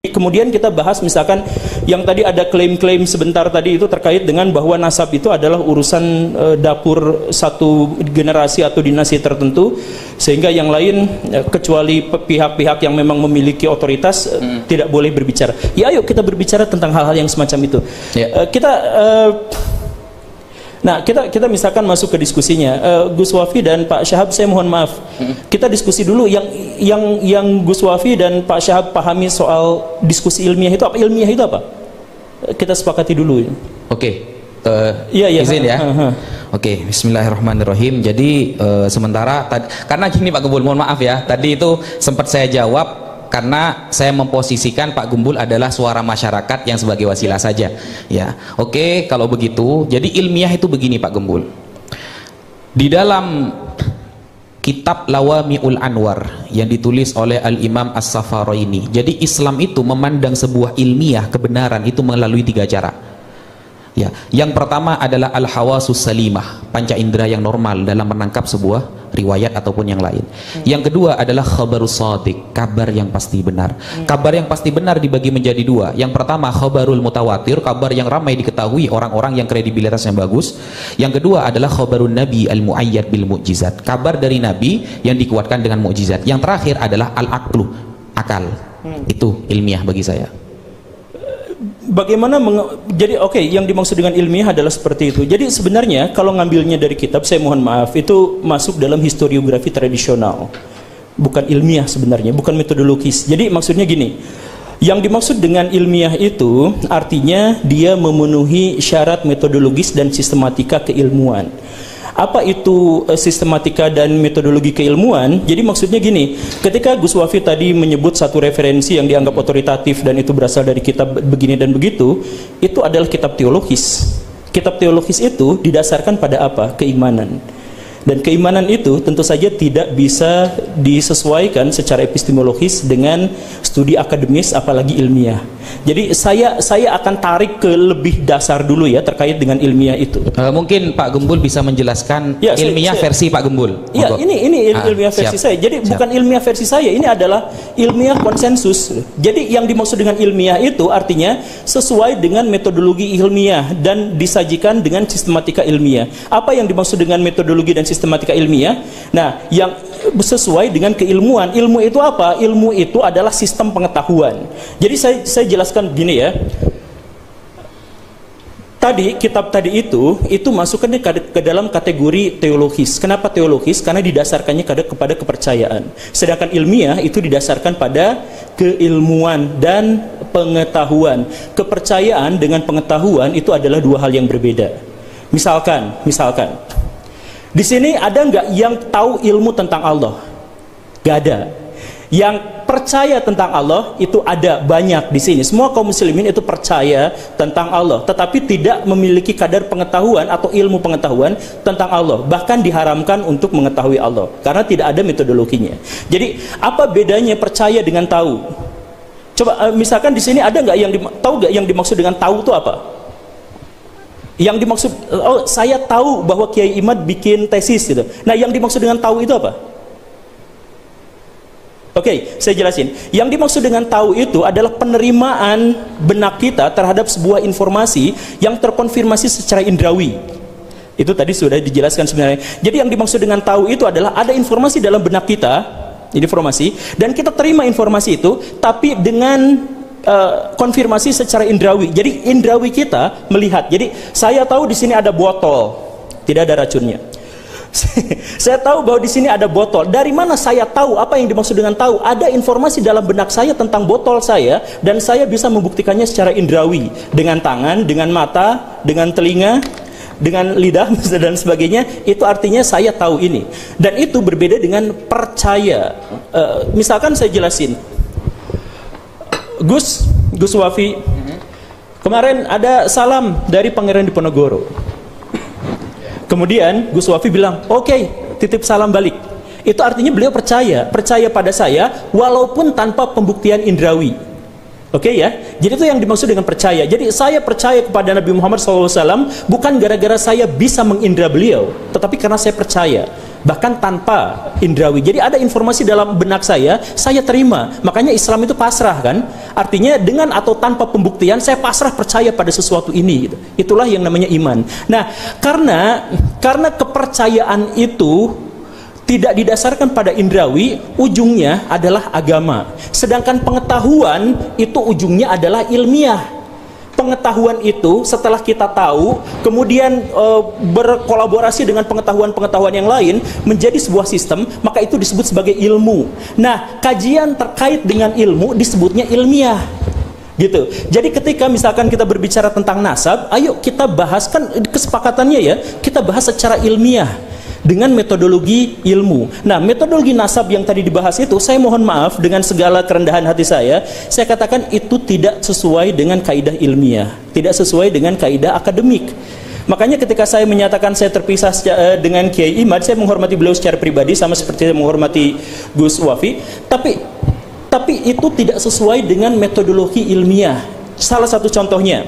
Kemudian kita bahas misalkan yang tadi ada klaim-klaim sebentar tadi itu terkait dengan bahwa nasab itu adalah urusan dapur satu generasi atau dinasti tertentu, sehingga yang lain kecuali pihak-pihak yang memang memiliki otoritas tidak boleh berbicara. Ya ayo kita berbicara tentang hal-hal yang semacam itu. Nah, kita misalkan masuk ke diskusinya. Gus Wafi dan Pak Syahab, saya mohon maaf. Kita diskusi dulu yang Gus Wafi dan Pak Syahab pahami soal diskusi ilmiah itu apa? Ilmiah itu apa? Kita sepakati dulu. Oke. Izin ya. Oke, bismillahirrahmanirrahim. Jadi sementara karena gini Pak Gembul, mohon maaf ya. Tadi itu sempat saya jawab karena saya memposisikan Pak Gembul adalah suara masyarakat yang sebagai wasilah saja. Ya, oke, kalau begitu, jadi ilmiah itu begini Pak Gembul. Di dalam kitab Lawami'ul Anwar yang ditulis oleh Al-Imam As-Saffaraini, jadi Islam itu memandang sebuah ilmiah kebenaran itu melalui 3 cara. Ya, yang pertama adalah al-hawasus salimah, panca indera yang normal dalam menangkap sebuah riwayat ataupun yang lain. Yang kedua adalah khabarus shadiq, kabar yang pasti benar. Kabar yang pasti benar dibagi menjadi 2. Yang pertama khabarul mutawatir, kabar yang ramai diketahui orang-orang yang kredibilitasnya bagus. Yang kedua adalah khabarun nabi al-muayyad bil mu'jizat, kabar dari nabi yang dikuatkan dengan mukjizat. Yang terakhir adalah al-aqlu, akal. Itu ilmiah bagi saya. Bagaimana jadi yang dimaksud dengan ilmiah adalah seperti itu. Jadi sebenarnya kalau ngambilnya dari kitab, saya mohon maaf, itu masuk dalam historiografi tradisional, bukan ilmiah sebenarnya, bukan metodologis. Jadi maksudnya gini, yang dimaksud dengan ilmiah itu artinya dia memenuhi syarat metodologis dan sistematika keilmuan. Apa itu sistematika dan metodologi keilmuan? Jadi maksudnya gini, ketika Gus Wafi tadi menyebut satu referensi yang dianggap otoritatif dan itu berasal dari kitab begini dan begitu, itu adalah kitab teologis. Kitab teologis itu didasarkan pada apa? Keimanan. Dan keimanan itu tentu saja tidak bisa disesuaikan secara epistemologis dengan studi akademis apalagi ilmiah. Jadi saya akan tarik ke lebih dasar dulu ya terkait dengan ilmiah itu. Mungkin Pak Gembul bisa menjelaskan ilmiah versi Pak Gembul. Ya, ini ilmiah versi saya. Jadi bukan ilmiah versi saya, ini adalah ilmiah konsensus. Jadi yang dimaksud dengan ilmiah itu artinya sesuai dengan metodologi ilmiah dan disajikan dengan sistematika ilmiah. Apa yang dimaksud dengan metodologi dan sistematika ilmiah? Nah, yang sesuai dengan keilmuan. Ilmu itu apa? Ilmu itu adalah sistem pengetahuan. Jadi saya jelaskan begini ya. Tadi kitab tadi itu masukkannya ke dalam kategori teologis. Kenapa teologis? Karena didasarkannya kepada kepercayaan. Sedangkan ilmiah itu didasarkan pada keilmuan dan pengetahuan. Kepercayaan dengan pengetahuan itu adalah 2 hal yang berbeda. Misalkan di sini ada nggak yang tahu ilmu tentang Allah? Gak ada. Yang percaya tentang Allah itu ada banyak di sini. Semua kaum muslimin itu percaya tentang Allah, tetapi tidak memiliki kadar pengetahuan atau ilmu pengetahuan tentang Allah. Bahkan diharamkan untuk mengetahui Allah karena tidak ada metodologinya. Jadi apa bedanya percaya dengan tahu? Coba misalkan di sini ada nggak yang tahu nggak yang dimaksud dengan tahu itu apa? Yang dimaksud, saya tahu bahwa Kiai Imad bikin tesis gitu. Nah, yang dimaksud dengan tahu itu apa? Oke, saya jelasin. Yang dimaksud dengan tahu itu adalah penerimaan benak kita terhadap sebuah informasi yang terkonfirmasi secara indrawi. Itu tadi sudah dijelaskan sebenarnya. Jadi yang dimaksud dengan tahu itu adalah ada informasi dalam benak kita, informasi, dan kita terima informasi itu, tapi dengan konfirmasi secara indrawi. Jadi indrawi kita melihat. Jadi saya tahu di sini ada botol, tidak ada racunnya. Saya tahu bahwa di sini ada botol. Dari mana saya tahu? Apa yang dimaksud dengan tahu? Ada informasi dalam benak saya tentang botol saya, dan saya bisa membuktikannya secara indrawi, dengan tangan, dengan mata, dengan telinga, dengan lidah dan sebagainya. Itu artinya saya tahu ini. Dan itu berbeda dengan percaya. Misalkan saya jelasin, Gus Wafi, kemarin ada salam dari Pangeran Diponegoro. Kemudian Gus Wafi bilang, oke, titip salam balik. Itu artinya beliau percaya pada saya walaupun tanpa pembuktian indrawi. Oke ya, jadi itu yang dimaksud dengan percaya. Jadi saya percaya kepada Nabi Muhammad SAW bukan gara-gara saya bisa mengindra beliau, tetapi karena saya percaya. bahkan tanpa indrawi. Jadi ada informasi dalam benak saya terima. Makanya Islam itu pasrah kan? Artinya dengan atau tanpa pembuktian saya pasrah percaya pada sesuatu ini gitu. Itulah yang namanya iman. Nah, karena kepercayaan itu tidak didasarkan pada indrawi, ujungnya adalah agama. Sedangkan pengetahuan itu ujungnya adalah ilmiah. Pengetahuan itu setelah kita tahu, kemudian berkolaborasi dengan pengetahuan-pengetahuan yang lain menjadi sebuah sistem, maka itu disebut sebagai ilmu. Nah, kajian terkait dengan ilmu disebutnya ilmiah. Gitu. Jadi ketika misalkan kita berbicara tentang nasab, ayo kita bahas, kan kesepakatannya ya, kita bahas secara ilmiah dengan metodologi ilmu. Nah, metodologi nasab yang tadi dibahas itu, saya mohon maaf dengan segala kerendahan hati saya katakan itu tidak sesuai dengan kaidah ilmiah, tidak sesuai dengan kaidah akademik. Makanya ketika saya menyatakan saya terpisah dengan Kiai Imad, saya menghormati beliau secara pribadi sama seperti saya menghormati Gus Wafi, tapi itu tidak sesuai dengan metodologi ilmiah. Salah satu contohnya,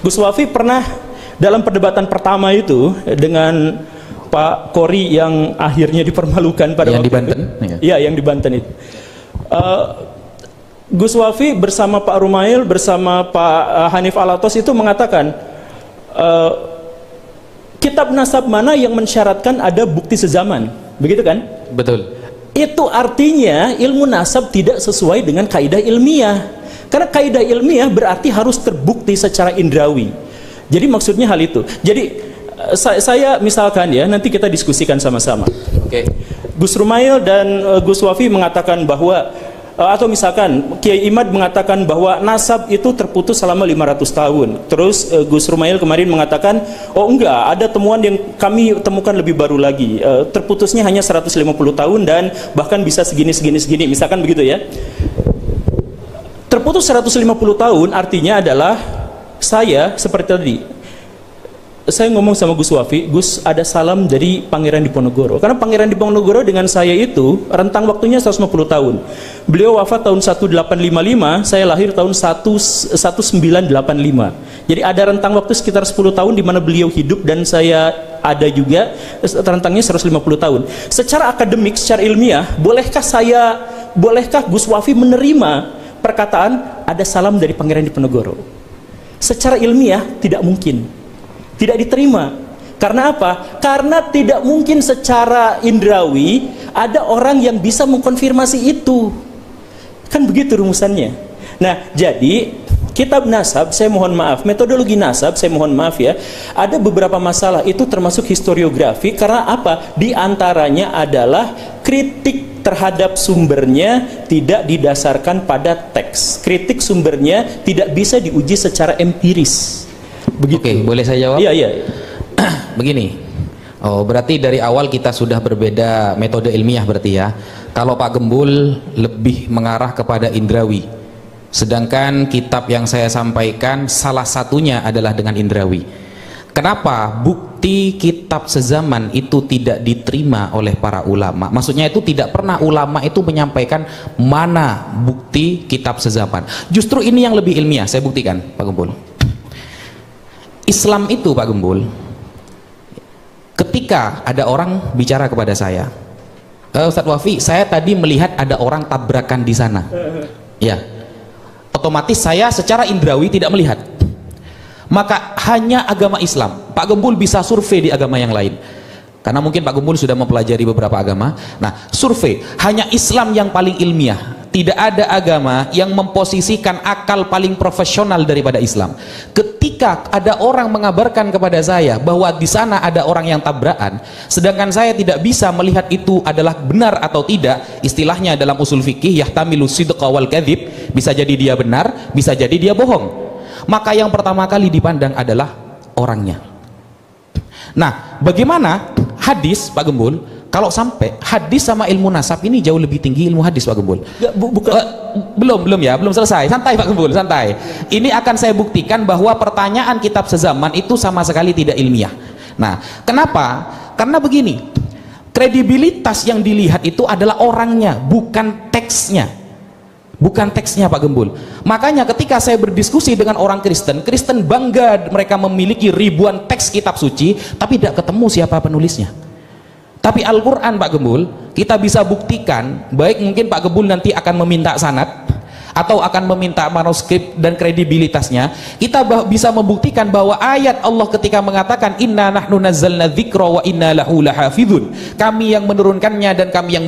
Gus Wafi pernah dalam perdebatan pertama itu dengan Pak Kori yang akhirnya dipermalukan pada yang waktu di Banten, ya, yang di Banten itu. Gus Wafi bersama Pak Rumail bersama Pak Hanif Alatos itu mengatakan kitab nasab mana yang mensyaratkan ada bukti sezaman, begitu kan? Betul. Itu artinya ilmu nasab tidak sesuai dengan kaidah ilmiah. Karena kaidah ilmiah berarti harus terbukti secara indrawi. Jadi maksudnya hal itu. Jadi saya misalkan ya, nanti kita diskusikan sama-sama. Oke. Gus Rumail dan Gus Wafi mengatakan bahwa atau misalkan Kiai Imad mengatakan bahwa nasab itu terputus selama 500 tahun. Terus Gus Rumail kemarin mengatakan, oh enggak, ada temuan yang kami temukan lebih baru lagi. Terputusnya hanya 150 tahun dan bahkan bisa segini, misalkan begitu ya. Terputus 150 tahun artinya adalah saya seperti tadi. Saya ngomong sama Gus Wafi, Gus, ada salam dari Pangeran Diponegoro. Karena Pangeran Diponegoro dengan saya itu rentang waktunya 150 tahun. Beliau wafat tahun 1855, saya lahir tahun 1985. Jadi ada rentang waktu sekitar 10 tahun di mana beliau hidup dan saya ada juga, rentangnya 150 tahun. Secara akademik, secara ilmiah, bolehkah Gus Wafi menerima perkataan ada salam dari Pangeran Diponegoro? Secara ilmiah tidak mungkin. Tidak diterima. Karena apa? Karena tidak mungkin secara indrawi ada orang yang bisa mengkonfirmasi itu. Kan begitu rumusannya. Nah, jadi kitab nasab, saya mohon maaf, metodologi nasab, saya mohon maaf ya, ada beberapa masalah itu termasuk historiografi. Karena apa? Di antaranya adalah kritik terhadap sumbernya tidak didasarkan pada teks. Kritik sumbernya tidak bisa diuji secara empiris. Begitu. Oke, boleh saya jawab? Iya. Begini, oh berarti dari awal kita sudah berbeda metode ilmiah berarti ya. Kalau Pak Gembul lebih mengarah kepada indrawi, sedangkan kitab yang saya sampaikan salah satunya adalah dengan indrawi. Kenapa bukti kitab sezaman itu tidak diterima oleh para ulama? Maksudnya itu tidak pernah ulama itu menyampaikan mana bukti kitab sezaman. Justru ini yang lebih ilmiah, saya buktikan Pak Gembul. Islam itu Pak Gembul, ketika ada orang bicara kepada saya, Ustadz Wafi, saya tadi melihat ada orang tabrakan di sana, ya, otomatis saya secara indrawi tidak melihat. Maka hanya agama Islam, Pak Gembul bisa survei di agama yang lain, karena mungkin Pak Gembul sudah mempelajari beberapa agama. Nah, survei, hanya Islam yang paling ilmiah. Tidak ada agama yang memposisikan akal paling profesional daripada Islam. Ketika ada orang mengabarkan kepada saya bahwa di sana ada orang yang tabrakan, sedangkan saya tidak bisa melihat itu adalah benar atau tidak, istilahnya dalam usul fikih yahtamilu sidqa wal kadzib, bisa jadi dia benar, bisa jadi dia bohong. Maka yang pertama kali dipandang adalah orangnya. Nah, bagaimana hadis Pak Gembul? Kalau sampai hadis sama ilmu nasab ini jauh lebih tinggi ilmu hadis Pak Gembul. Belum selesai. Santai Pak Gembul, santai. Ini akan saya buktikan bahwa pertanyaan kitab sezaman itu sama sekali tidak ilmiah. Nah, kenapa? Karena begini, kredibilitas yang dilihat itu adalah orangnya, bukan teksnya. Bukan teksnya Pak Gembul. Makanya ketika saya berdiskusi dengan orang Kristen, Kristen bangga mereka memiliki ribuan teks kitab suci, tapi tidak ketemu siapa penulisnya. Tapi Al-Quran Pak Gembul, kita bisa buktikan, baik mungkin Pak Gembul nanti akan meminta sanad atau akan meminta manuskrip dan kredibilitasnya, kita bisa membuktikan bahwa ayat Allah ketika mengatakan inna nahnu nazzalna dzikra wa inna lahu lahafizun, kami yang menurunkannya dan kami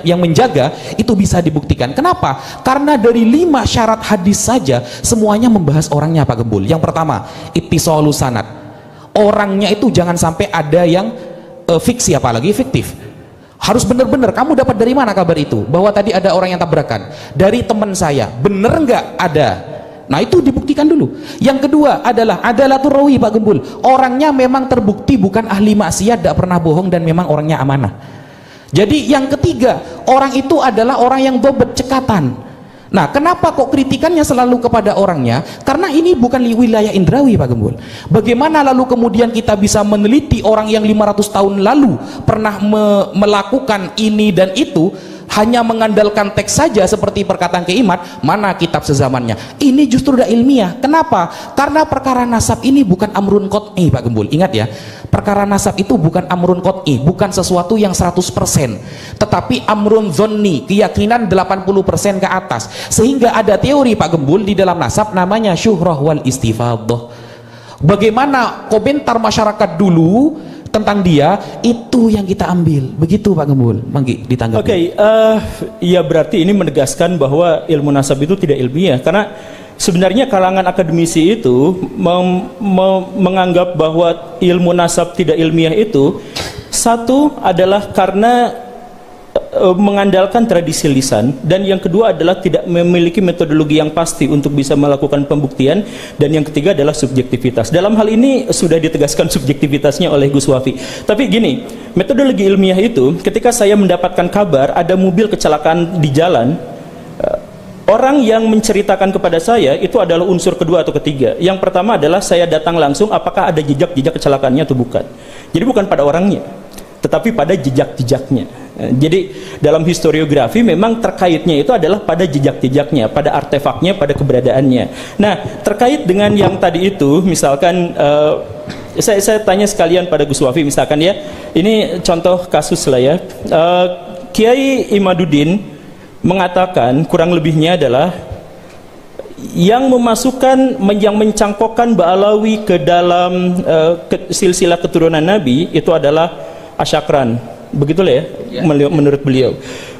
yang menjaga, itu bisa dibuktikan. Kenapa? Karena dari 5 syarat hadis saja semuanya membahas orangnya Pak Gembul. Yang pertama, ittisalus sanad, orangnya itu jangan sampai ada yang fiksi, apalagi fiktif. Harus benar-benar, kamu dapat dari mana kabar itu bahwa tadi ada orang yang tabrakan? Dari teman saya. Bener nggak? Ada. Nah itu dibuktikan dulu. Yang kedua adalah adalatul rawi Pak Gembul, orangnya memang terbukti bukan ahli maksiat, tidak pernah bohong, dan memang orangnya amanah. Jadi yang ketiga, orang itu adalah orang yang dobet, cekatan. Nah, kenapa kok kritikannya selalu kepada orangnya? Karena ini bukan wilayah indrawi Pak Gembul. Bagaimana lalu kemudian kita bisa meneliti orang yang 500 tahun lalu pernah melakukan ini dan itu, hanya mengandalkan teks saja seperti perkataan Kiaimat, mana kitab sezamannya? Ini justru udah ilmiah. Kenapa? Karena perkara nasab ini bukan amrun qot'i Pak Gembul. Ingat ya, perkara nasab itu bukan amrun qot'i, bukan sesuatu yang 100%, tetapi amrun zonni, keyakinan 80% ke atas. Sehingga ada teori Pak Gembul di dalam nasab namanya syuhrah wal istifadah. Bagaimana komentar masyarakat dulu tentang dia, itu yang kita ambil. Begitu Pak Gembul. Manggi ditanggapi. Oke, ya berarti ini menegaskan bahwa ilmu nasab itu tidak ilmiah, karena sebenarnya kalangan akademisi itu menganggap bahwa ilmu nasab tidak ilmiah itu, satu adalah karena mengandalkan tradisi lisan, dan yang kedua adalah tidak memiliki metodologi yang pasti untuk bisa melakukan pembuktian, dan yang ketiga adalah subjektivitas. Dalam hal ini sudah ditegaskan subjektivitasnya oleh Gus Wafi. Tapi gini, metodologi ilmiah itu ketika saya mendapatkan kabar ada mobil kecelakaan di jalan, orang yang menceritakan kepada saya itu adalah unsur kedua atau ketiga. Yang pertama adalah saya datang langsung, apakah ada jejak-jejak kecelakaannya atau bukan. Jadi bukan pada orangnya, tetapi pada jejak-jejaknya. Jadi dalam historiografi memang terkaitnya itu adalah pada jejak-jejaknya, pada artefaknya, pada keberadaannya. Nah, terkait dengan yang tadi itu, misalkan saya tanya sekalian pada Gus Wafi, misalkan ya, ini contoh kasus lah ya, Kiai Imaduddin mengatakan kurang lebihnya adalah yang memasukkan, yang mencangkokkan Ba'alawi ke dalam silsilah keturunan Nabi itu adalah Asyakran. Begitulah ya, menurut beliau.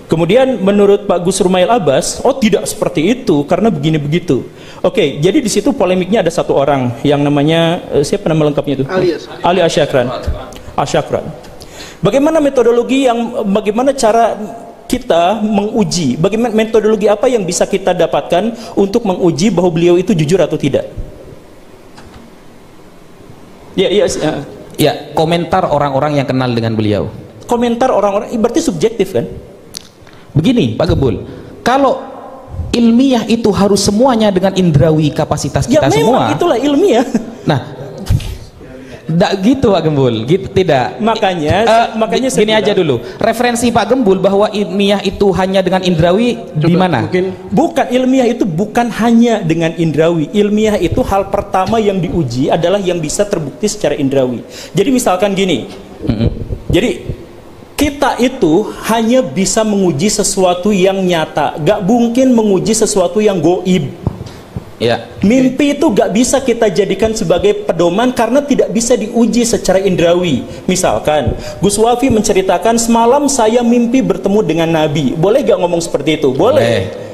Kemudian menurut Pak Gus Rumail Abbas, oh tidak seperti itu karena begini begitu. Oke, jadi di situ polemiknya ada satu orang yang namanya siapa nama lengkapnya itu? Ali Asyakran. Asyakran. Bagaimana metodologi bagaimana cara kita menguji? Bagaimana metodologi apa yang bisa kita dapatkan untuk menguji bahwa beliau itu jujur atau tidak? Ya, komentar orang-orang yang kenal dengan beliau. Komentar orang-orang berarti subjektif kan? Begini Pak Gembul, kalau ilmiah itu harus semuanya dengan indrawi kapasitas kita semua. Ya memang itulah ilmiah. Nah, tidak gitu Pak Gembul, gitu tidak. Makanya gini aja dulu. Referensi Pak Gembul bahwa ilmiah itu hanya dengan indrawi di mana? Bukan, ilmiah itu bukan hanya dengan indrawi. Ilmiah itu hal pertama yang diuji adalah yang bisa terbukti secara indrawi. Jadi misalkan gini. Jadi kita itu hanya bisa menguji sesuatu yang nyata, gak mungkin menguji sesuatu yang goib. Ya. Mimpi itu gak bisa kita jadikan sebagai pedoman karena tidak bisa diuji secara indrawi. Misalkan Gus Wafi menceritakan semalam saya mimpi bertemu dengan Nabi, boleh gak ngomong seperti itu? Boleh.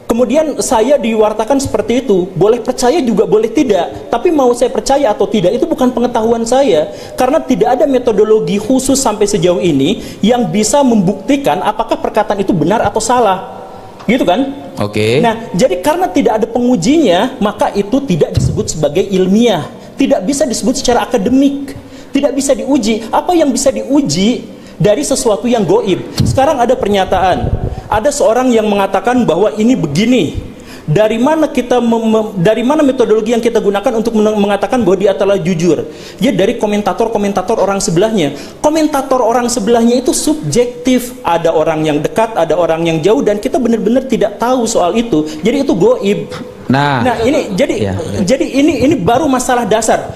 Kemudian saya diwartakan seperti itu, boleh percaya juga boleh tidak. Tapi mau saya percaya atau tidak itu bukan pengetahuan saya, karena tidak ada metodologi khusus sampai sejauh ini yang bisa membuktikan apakah perkataan itu benar atau salah. Gitu kan? Oke. Nah, jadi karena tidak ada pengujinya, maka itu tidak disebut sebagai ilmiah, tidak bisa disebut secara akademik, tidak bisa diuji. Apa yang bisa diuji dari sesuatu yang goib? Sekarang ada pernyataan, ada seorang yang mengatakan bahwa ini begini. Dari mana dari mana metodologi yang kita gunakan untuk mengatakan bahwa dia telah jujur? Ya dari komentator-komentator orang sebelahnya. Komentator orang sebelahnya itu subjektif. Ada orang yang dekat, ada orang yang jauh, dan kita benar-benar tidak tahu soal itu. Jadi itu goib. Nah ini jadi ini baru masalah dasar.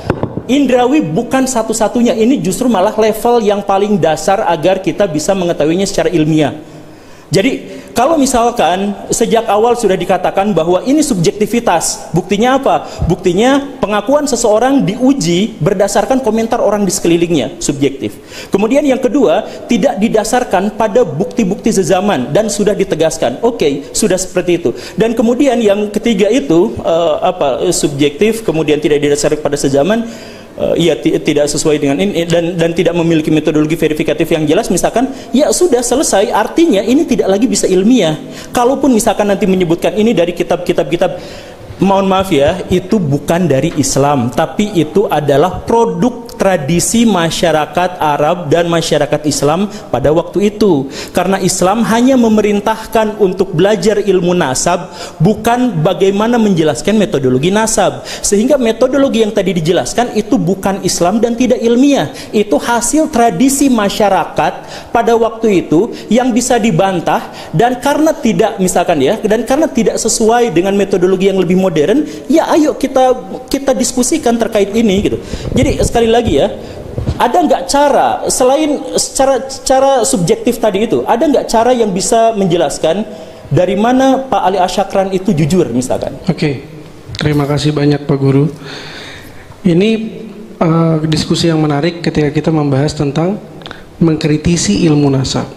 indrawi bukan satu-satunya, ini justru malah level yang paling dasar agar kita bisa mengetahuinya secara ilmiah. Jadi kalau misalkan sejak awal sudah dikatakan bahwa ini subjektivitas, buktinya apa? Buktinya pengakuan seseorang diuji berdasarkan komentar orang di sekelilingnya, subjektif. Kemudian yang kedua, tidak didasarkan pada bukti-bukti sezaman dan sudah ditegaskan. Oke, sudah seperti itu. Dan kemudian yang ketiga itu subjektif, kemudian tidak didasarkan pada sezaman. Tidak sesuai dengan ini dan tidak memiliki metodologi verifikatif yang jelas, misalkan ya sudah selesai, artinya ini tidak lagi bisa ilmiah. Kalaupun misalkan nanti menyebutkan ini dari kitab-kitab, mohon maaf ya, itu bukan dari Islam, tapi itu adalah produk tradisi masyarakat Arab dan masyarakat Islam pada waktu itu. Karena Islam hanya memerintahkan untuk belajar ilmu nasab, bukan bagaimana menjelaskan metodologi nasab. Sehingga metodologi yang tadi dijelaskan itu bukan Islam dan tidak ilmiah. Itu hasil tradisi masyarakat pada waktu itu yang bisa dibantah, dan karena tidak, misalkan ya, dan karena tidak sesuai dengan metodologi yang lebih modern, ya ayo kita diskusikan terkait ini gitu. Jadi sekali lagi ya, ada nggak cara selain cara subjektif tadi itu, ada nggak cara yang bisa menjelaskan dari mana Pak Ali Asyakran itu jujur misalkan? Oke, terima kasih banyak Pak Guru. Ini diskusi yang menarik ketika kita membahas tentang mengkritisi ilmu nasab.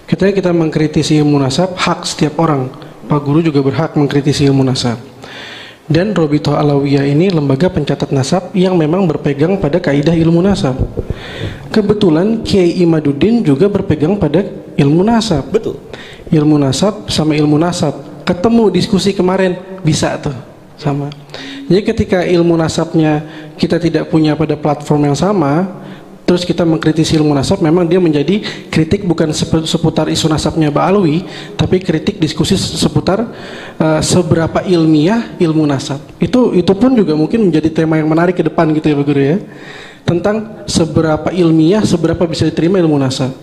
Ketika kita mengkritisi ilmu nasab, hak setiap orang. Pak Guru juga berhak mengkritisi ilmu nasab. Dan Robitoh Alawiyah ini lembaga pencatat nasab yang memang berpegang pada kaidah ilmu nasab. Kebetulan Kiai Imaduddin juga berpegang pada ilmu nasab. Betul. Ilmu nasab sama ilmu nasab ketemu diskusi kemarin bisa tuh sama. Jadi ketika ilmu nasabnya kita tidak punya pada platform yang sama, terus kita mengkritisi ilmu nasab, memang dia menjadi kritik bukan seputar isu nasabnya Ba'alwi, tapi kritik diskusi seputar seberapa ilmiah ilmu nasab. Itu pun juga mungkin menjadi tema yang menarik ke depan gitu ya Pak Guru ya, tentang seberapa ilmiah, seberapa bisa diterima ilmu nasab.